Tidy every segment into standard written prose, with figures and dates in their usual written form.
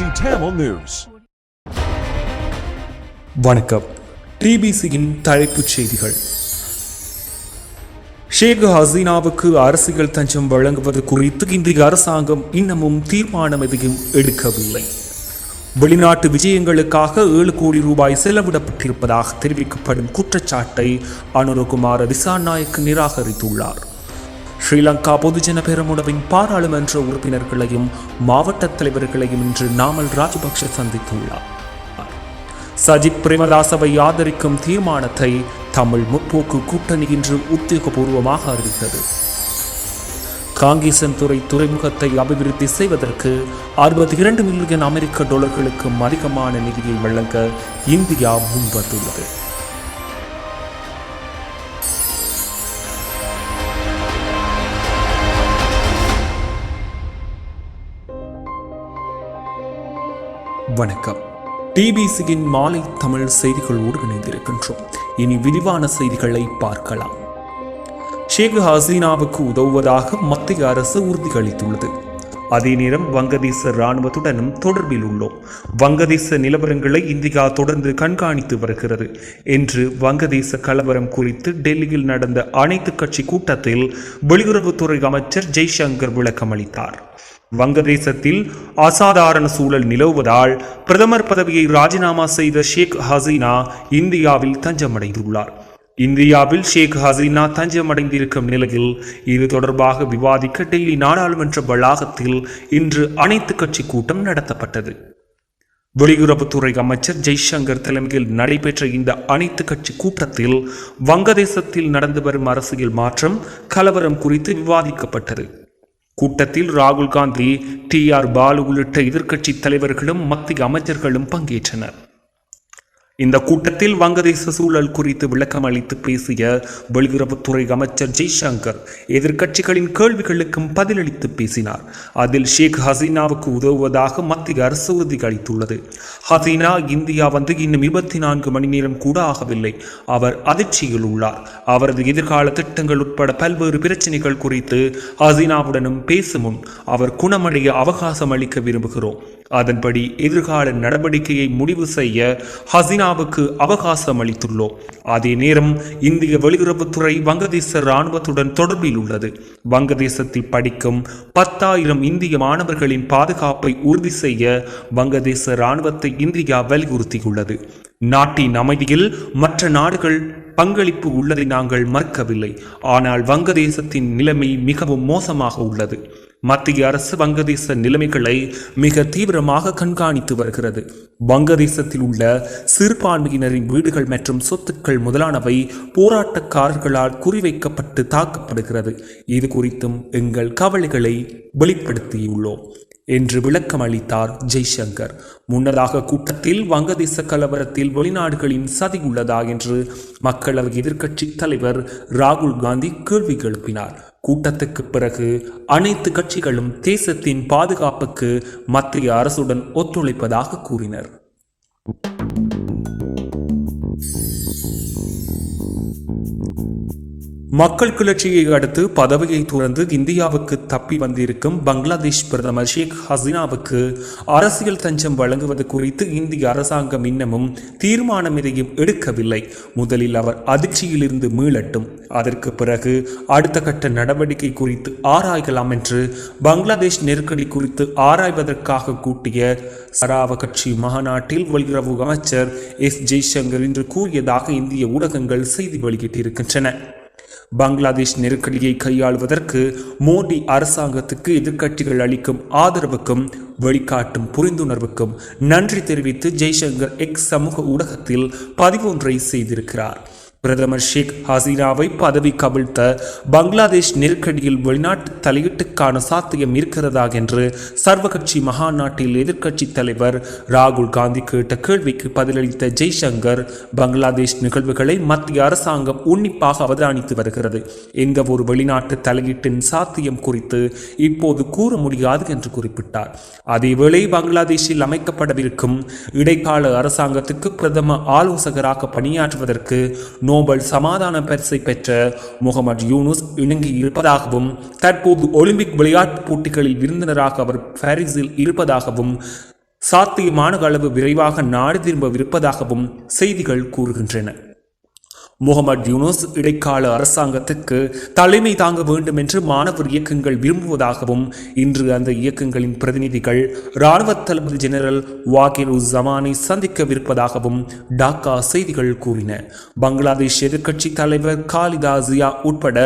TBC Tamil News. வணக்கம். டிபிசியின் தலைப்புச் செய்திகள். ஷேக் ஹசீனாவுக்கு அரசியல் தஞ்சம் வழங்குவது குறித்து இந்திய அரசாங்கம் இன்னமும் தீர்மானம் எதையும் எடுக்கவில்லை. வெளிநாட்டு விஜயங்களுக்காக 7 கோடி ரூபாய் செலவிடப்பட்டிருப்பதாக தெரிவிக்கப்படும் குற்றச்சாட்டை அனுரகுமார திசாநாயக்க நிராகரித்துள்ளார். ஸ்ரீலங்கா பொதுஜன பெரமுனவின் பாராளுமன்ற உறுப்பினர்களையும் மாவட்ட தலைவர்களையும் இன்று நாமல் ராஜபக்ஷ சந்தித்துள்ளார். சஜித் பிரேமதாசவை ஆதரிக்கும் தீர்மானத்தை தமிழ் முற்போக்கு கூட்டணி இன்று உத்தியோகபூர்வமாக அறிவித்தது. காங்கேசன்துறை துறைமுகத்தை அபிவிருத்தி செய்வதற்கு 62 மில்லியன் அமெரிக்க டாலர்களுக்கும் அதிகமான நிதியை வழங்க இந்தியா முன்வந்துள்ளது. வணக்கம். டிபிசியின் மாலை தமிழ் செய்திகளோடு இணைந்திருக்கின்றோம். இனி விரிவான செய்திகளை பார்க்கலாம். ஷேக் ஹசீனாவுக்கு உதவுவதாக மத்திய அரசு உறுதியளித்துள்ளது. அதே நேரம் வங்கதேச இராணுவத்துடனும் தொடர்பில் உள்ளோம். வங்கதேச நிலவரங்களை இந்தியா தொடர்ந்து கண்காணித்து வருகிறது என்று வங்கதேச கலவரம் குறித்து டெல்லியில் நடந்த அனைத்து கட்சி கூட்டத்தில் வெளியுறவுத்துறை அமைச்சர் ஜெய்சங்கர் விளக்கம் அளித்தார். வங்கதேசத்தில் அசாதாரண சூழல் நிலவுவதால் பிரதமர் பதவியை ராஜினாமா செய்த ஷேக் ஹசீனா இந்தியாவில் தஞ்சமடைந்துள்ளார். இந்தியாவில் ஷேக் ஹசீனா தஞ்சமடைந்திருக்கும் நிலையில் இது தொடர்பாக விவாதிக்க டெல்லி நாடாளுமன்ற வளாகத்தில் இன்று அனைத்து கட்சி கூட்டம் நடத்தப்பட்டது. வெளியுறவுத்துறை அமைச்சர் ஜெய்சங்கர் தலைமையில் நடைபெற்ற இந்த அனைத்து கட்சி கூட்டத்தில் வங்கதேசத்தில் நடந்து வரும் அரசியல் மாற்றம், கலவரம் குறித்து விவாதிக்கப்பட்டது. கூட்டத்தில் ராகுல் காந்தி, TR பாலு உள்ளிட்ட எதிர்க்கட்சி தலைவர்களும் மத்திய அமைச்சர்களும் பங்கேற்றனர். இந்த கூட்டத்தில் வங்கதேச சூழல் குறித்து விளக்கம் அளித்து பேசிய வெளியுறவுத்துறை அமைச்சர் ஜெய்சங்கர் எதிர்க்கட்சிகளின் கேள்விகளுக்கும் பதிலளித்து பேசினார். அதில் ஷேக் ஹசீனாவுக்கு உதவுவதாக மத்திய அரசு உறுதி அளித்துள்ளது. ஹசீனா இந்தியா வந்து இன்னும் 24 மணி நேரம் கூட ஆகவில்லை. அவர் அதிர்ச்சியில் உள்ளார். அவரது எதிர்கால திட்டங்கள் உட்பட பல்வேறு பிரச்சனைகள் குறித்து ஹசீனாவுடனும் பேசும் முன் அவர் குணமடைய அவகாசம் அளிக்க விரும்புகிறோம். அதன்படி எதிர்கால நடவடிக்கையை முடிவு செய்ய ஹசீனாவுக்கு அவகாசம் அளித்துள்ளோம். அதே நேரம் இந்திய வெளியுறவுத்துறை வங்கதேச இராணுவத்துடன் தொடர்பில் உள்ளது. வங்கதேசத்தில் படிக்கும் 10,000 இந்திய மாணவர்களின் பாதுகாப்பை உறுதி செய்ய வங்கதேச இராணுவத்தை இந்தியா வலியுறுத்தியுள்ளது. நாட்டின் அமைதியில் மற்ற நாடுகள் பங்களிப்பு உள்ளதை நாங்கள் மறுக்கவில்லை. ஆனால் வங்கதேசத்தின் நிலைமை மிகவும் மோசமாக உள்ளது. மத்திய அரசு வங்கதேச நிலைமைகளை மிக தீவிரமாக கண்காணித்து வருகிறது. வங்கதேசத்தில் உள்ள சிறுபான்மையினரின் வீடுகள் மற்றும் சொத்துக்கள் முதலானவை போராட்டக்காரர்களால் குறிவைக்கப்பட்டு தாக்கப்படுகிறது. இது குறித்தும் எங்கள் கவலைகளை வெளிப்படுத்தியுள்ளோம் என்று விளக்கம் அளித்தார் ஜெய்சங்கர். முன்னதாக கூட்டத்தில் வங்கதேச கலவரத்தில் வெளிநாடுகளின் சதி உள்ளதா என்று மக்களவை எதிர்க்கட்சி தலைவர் ராகுல் காந்தி கேள்வி எழுப்பினார். கூட்டத்துக்கு பிறகு அனைத்து கட்சிகளும் தேசத்தின் பாதுகாப்புக்கு மத்திய அரசுடன் ஒத்துழைப்பதாக கூறினர். மக்கள் கிளர்ச்சியை அடுத்து பதவியை துறந்து இந்தியாவுக்கு தப்பி வந்திருக்கும் பங்களாதேஷ் பிரதமர் ஷேக் ஹசீனாவுக்கு அரசியல் தஞ்சம் வழங்குவது குறித்து இந்திய அரசாங்கம் இன்னமும் தீர்மானம் எதையும் எடுக்கவில்லை. முதலில் அவர் அதிர்ச்சியிலிருந்து மீளட்டும், அதற்கு பிறகு அடுத்த கட்ட நடவடிக்கை குறித்து ஆராயலாம் என்று பங்களாதேஷ் நெருக்கடி குறித்து ஆராய்வதற்காக கூட்டிய சராவ கட்சி மாநாட்டில் வெளியுறவு அமைச்சர் ஜெய்சங்கர் இன்று கூறியதாக இந்திய ஊடகங்கள் செய்தி வெளியிட்டிருக்கின்றன. பங்களாதேஷ் நெருக்கடியை கையாளுவதற்கு மோடி அரசாங்கத்துக்கு எதிர்க்கட்சிகள் அளிக்கும் ஆதரவுக்கும் வெளிக்காட்டும் புரிந்துணர்வுக்கும் நன்றி தெரிவித்து ஜெய்சங்கர் எக்ஸ் சமூக ஊடகத்தில் பதிவொன்றை செய்திருக்கிறார். பிரதமர் ஷேக் ஹசீனாவை பதவி கவிழ்த்த பங்களாதேஷ் நெருக்கடியில் வெளிநாட்டு தலையீட்டுக்கான சாத்தியம் இருக்கிறதா என்று சர்வகட்சி மகாநாட்டில் எதிர்க்கட்சி தலைவர் ராகுல் காந்தி கேட்ட கேள்விக்கு பதிலளித்த ஜெய்சங்கர், பங்களாதேஷ் நிகழ்வுகளை மத்திய அரசாங்கம் உன்னிப்பாக அவதானித்து வருகிறது. எந்த ஒரு வெளிநாட்டு தலையீட்டின் சாத்தியம் குறித்து இப்போது கூற முடியாது என்று குறிப்பிட்டார். அதேவேளை பங்களாதேஷில் அமைக்கப்படவிருக்கும் இடைக்கால அரசாங்கத்துக்கு பிரதம ஆலோசகராக பணியாற்றுவதற்கு நோபல் சமாதான பரிசை பெற்ற முகமது யூனுஸ் இணங்கி இருப்பதாகவும் தற்போது ஒலிம்பிக் விளையாட்டுப் போட்டிகளில் விருந்தினராக அவர் பாரிஸில் இருப்பதாகவும் சாத்தியமான அளவு விரைவாக நாடு திரும்பவிருப்பதாகவும் செய்திகள் கூறுகின்றன. முகமது யூனூஸ் இடைக்கால அரசாங்கத்துக்கு தலைமை தாங்க வேண்டும் என்று மாணவர் இயக்கங்கள் விரும்புவதாகவும் இன்று அந்த இயக்கங்களின் பிரதிநிதிகள் இராணுவ தளபதி ஜெனரல் வாகிர் உஸ் ஜமானை சந்திக்கவிருப்பதாகவும் டாக்கா செய்திகள் கூறின. பங்களாதேஷ் எதிர்க்கட்சி தலைவர் காலிதா ஜியா உட்பட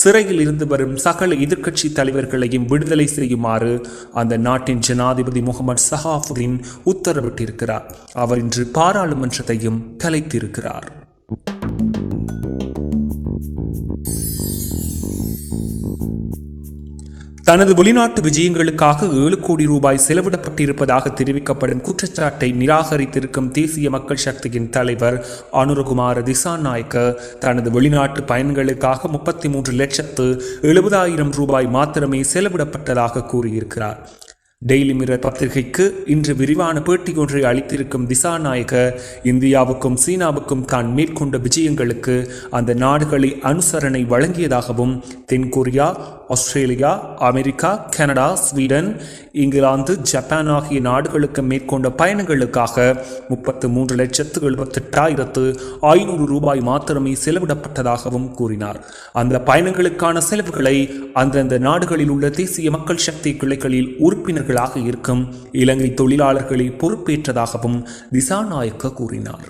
சிறையில் இருந்து வரும் சகல எதிர்க்கட்சி தலைவர்களையும் விடுதலை செய்யுமாறு அந்த நாட்டின் ஜனாதிபதி முகமது சஹாபுதீன் உத்தரவிட்டிருக்கிறார். அவர் இன்று பாராளுமன்றத்தையும் கலைத்திருக்கிறார். தனது வெளிநாட்டு விஜயங்களுக்காக 7 கோடி ரூபாய் செலவிடப்பட்டிருப்பதாக தெரிவிக்கப்படும் குற்றச்சாட்டை நிராகரித்திருக்கும் தேசிய மக்கள் சக்தியின் தலைவர் அனுரகுமார திசாநாயக்க தனது வெளிநாட்டு பயணங்களுக்காக 33,70,000 ரூபாய் மாத்திரமே செலவிடப்பட்டதாக கூறியிருக்கிறார். டெய்லி மிரர் பத்திரிகைக்கு இன்று விரிவான பேட்டி ஒன்றை அளித்திருக்கும் திசாநாயக்க இந்தியாவுக்கும் சீனாவுக்கும் தான் மேற்கொண்ட விஜயங்களுக்கு அந்த நாடுகளை அனுசரணை வழங்கியதாகவும் தென்கொரியா, Australia, America, Canada, Sweden, England, Japan ஆகிய நாடுகளுக்கு மேற்கொண்ட பயணங்களுக்காக 33,78,500 ரூபாய் மாத்திரமே செலவிடப்பட்டதாகவும் கூறினார். அந்த பயணங்களுக்கான செலவுகளை அந்தந்த நாடுகளில் உள்ள தேசிய மக்கள் சக்தி கிளைகளில் உறுப்பினர்களாக இருக்கும் இலங்கை தொழிலாளர்களை பொறுப்பேற்றதாகவும் திசாநாயக்க கூறினார்.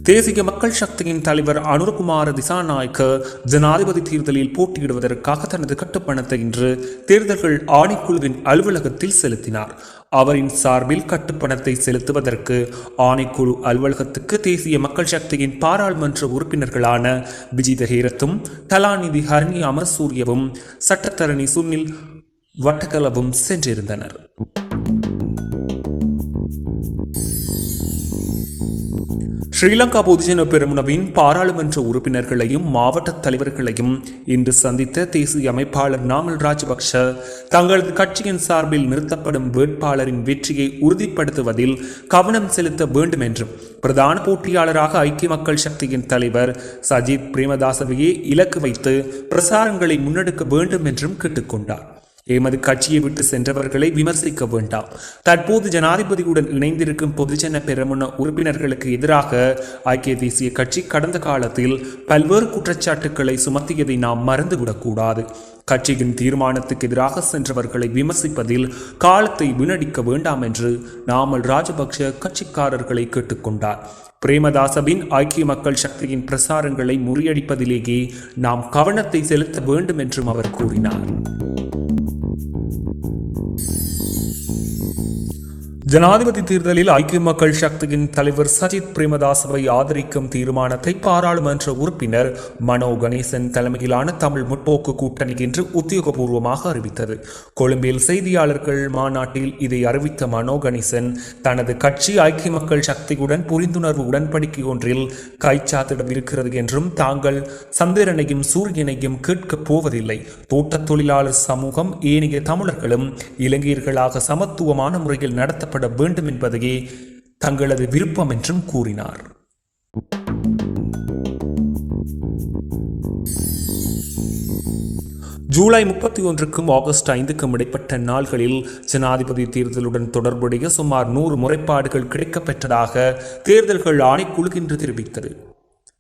தேசிய மக்கள் சக்தியின் தலைவர் அனுரகுமார திசாநாயக்க ஜனாதிபதி தேர்தலில் போட்டியிடுவதற்காக தனது கட்டுப்பணத்தை இன்று தேர்தல்கள் ஆணைக்குழுவின் அலுவலகத்தில் செலுத்தினார். அவரின் சார்பில் கட்டுப்பணத்தை செலுத்துவதற்கு ஆணைக்குழு அலுவலகத்துக்கு தேசிய மக்கள் சக்தியின் பாராளுமன்ற உறுப்பினர்களான விஜித ஹேரத்தும் கலாநிதி ஹரணி அமரசூரியவும் சட்டத்தரணி சுனில் வட்டகலவும் சென்றிருந்தனர். ஸ்ரீலங்கா பொதுஜன பெரமுனவின் பாராளுமன்ற உறுப்பினர்களையும் மாவட்ட தலைவர்களையும் இன்று சந்தித்த தேசிய அமைப்பாளர் நாமல் ராஜபக்ஷ தங்களது கட்சியின் சார்பில் நிறுத்தப்படும் வேட்பாளரின் வெற்றியை உறுதிப்படுத்துவதில் கவனம் செலுத்த வேண்டும் என்றும் பிரதான போட்டியாளராக ஐக்கிய மக்கள் சக்தியின் தலைவர் சஜித் பிரேமதாசவையே இலக்கு வைத்து பிரசாரங்களை முன்னெடுக்க வேண்டும் என்றும் கேட்டுக்கொண்டார். எமது கட்சியை விட்டு சென்றவர்களை விமர்சிக்க வேண்டாம். தற்போது ஜனாதிபதியுடன் இணைந்திருக்கும் பொதுஜன பெரமுன உறுப்பினர்களுக்கு எதிராக ஐக்கிய தேசிய கட்சி கடந்த காலத்தில் பல்வேறு குற்றச்சாட்டுக்களை சுமத்தியதை நாம் மறந்துவிடக்கூடாது. கட்சியின் தீர்மானத்துக்கு எதிராக சென்றவர்களை விமர்சிப்பதில் காலத்தை வீணடிக்க வேண்டாம் என்று நாமல் ராஜபக்ஷ கட்சிக்காரர்களை கேட்டுக்கொண்டார். பிரேமதாசவின் ஐக்கிய மக்கள் சக்தியின் பிரசாரங்களை முறியடிப்பதிலேயே நாம் கவனத்தை செலுத்த வேண்டும் என்றும் அவர் கூறினார். ஜனாதிபதி தேர்தலில் ஐக்கிய மக்கள் சக்தியின் தலைவர் சஜித் பிரேமதாசவை ஆதரிக்கும் தீர்மானத்தை பாராளுமன்ற உறுப்பினர் மனோ கணேசன் தலைமையிலான தமிழ் முற்போக்கு கூட்டணி என்று உத்தியோகபூர்வமாக அறிவித்தது. கொழும்பில் செய்தியாளர்கள் மாநாட்டில் இதை அறிவித்த மனோ கணேசன் தனது கட்சி ஐக்கிய மக்கள் சக்தியுடன் புரிந்துணர்வு உடன்படிக்கை ஒன்றில் கைச்சாத்திடவிருக்கிறது என்றும் தாங்கள் சந்திரனையும் சூரியனையும் கேட்கப் போவதில்லை, தோட்ட தொழிலாளர் சமூகம் ஏனைய தமிழர்களும் இலங்கையர்களாக சமத்துவமான முறையில் நடத்தப்பட வேண்டும் என்பதையே தங்களது விருப்பம் என்றும் கூறினார். ஜூலை 31க்கும் ஆகஸ்ட் 5க்கும் இடைப்பட்ட நாள்களில் ஜனாதிபதி தேர்தலுடன் தொடர்புடைய சுமார் 100 முறைப்பாடுகள் கிடைக்கப்பெற்றதாக தேர்தல்கள் ஆணைக்குழு இன்று தெரிவித்தது.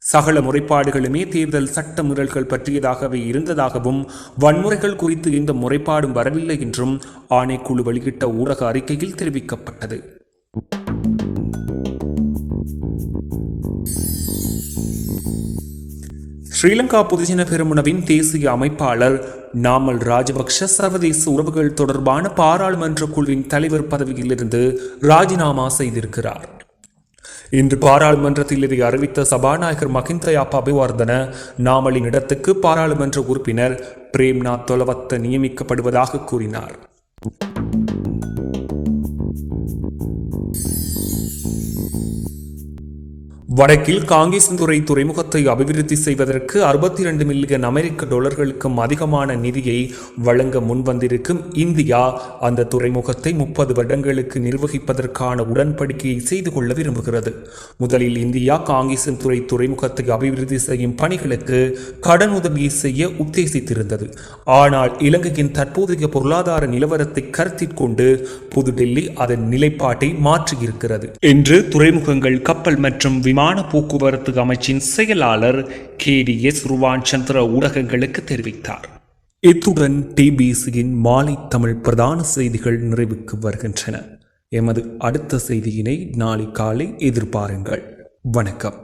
சகல முறைப்பாடுகளுமே தேர்தல் சட்ட மீறல்கள் பற்றியதாகவே இருந்ததாகவும் வன்முறைகள் குறித்து எந்த முறைப்பாடும் வரவில்லை என்றும் ஆணைக்குழு வெளியிட்ட ஊடக அறிக்கையில் தெரிவிக்கப்பட்டது. ஸ்ரீலங்கா பொதுஜன பெரமுனவின் தேசிய அமைப்பாளர் நாமல் ராஜபக்ஷ சர்வதேச உறவுகள் தொடர்பான பாராளுமன்ற குழுவின் தலைவர் பதவியிலிருந்து ராஜினாமா செய்திருக்கிறார். இன்று பாராளுமன்றத்தில் இதை அறிவித்த சபாநாயகர் மகிந்தயாப் அபிவர்தன நாமலின் இடத்துக்கு பாராளுமன்ற உறுப்பினர் பிரேம்நாத் தொலவத்த நியமிக்கப்படுவதாக கூறினார். வடக்கில் காங்கேசன்துறை துறைமுகத்தை அபிவிருத்தி செய்வதற்கு 62 மில்லியன் அமெரிக்க டாலர்களுக்கும் அதிகமான நிதியை வழங்க முன்வந்திருக்கும் இந்தியா அந்த துறைமுகத்தை 30 வருடங்களுக்கு நிர்வகிப்பதற்கான உடன்படிக்கையை செய்து கொள்ள விரும்புகிறது. முதலில் இந்தியா காங்கேசன்துறை துறைமுகத்தை அபிவிருத்தி செய்யும் பணிகளுக்கு கடனுதவி செய்ய உத்தேசித்திருந்தது. ஆனால் இலங்கையின் தற்போதைய பொருளாதார நிலவரத்தை கருத்தில் கொண்டு புதுடெல்லி அதன் நிலைப்பாட்டை மாற்றியிருக்கிறது என்று துறைமுகங்கள், கப்பல் மற்றும் விமான போக்குவரத்து அமைச்சின் செயலாளர் KDS ருவான் சந்திர ஊடகங்களுக்கு தெரிவித்தார். இத்துடன் டிபிசியின் மாலை தமிழ் பிரதான செய்திகள் நிறைவுக்கு வருகின்றன. எமது அடுத்த செய்தியினை நாளை காலை எதிர்பாருங்கள். வணக்கம்.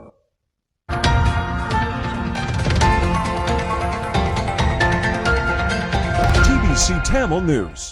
TBC Tamil News.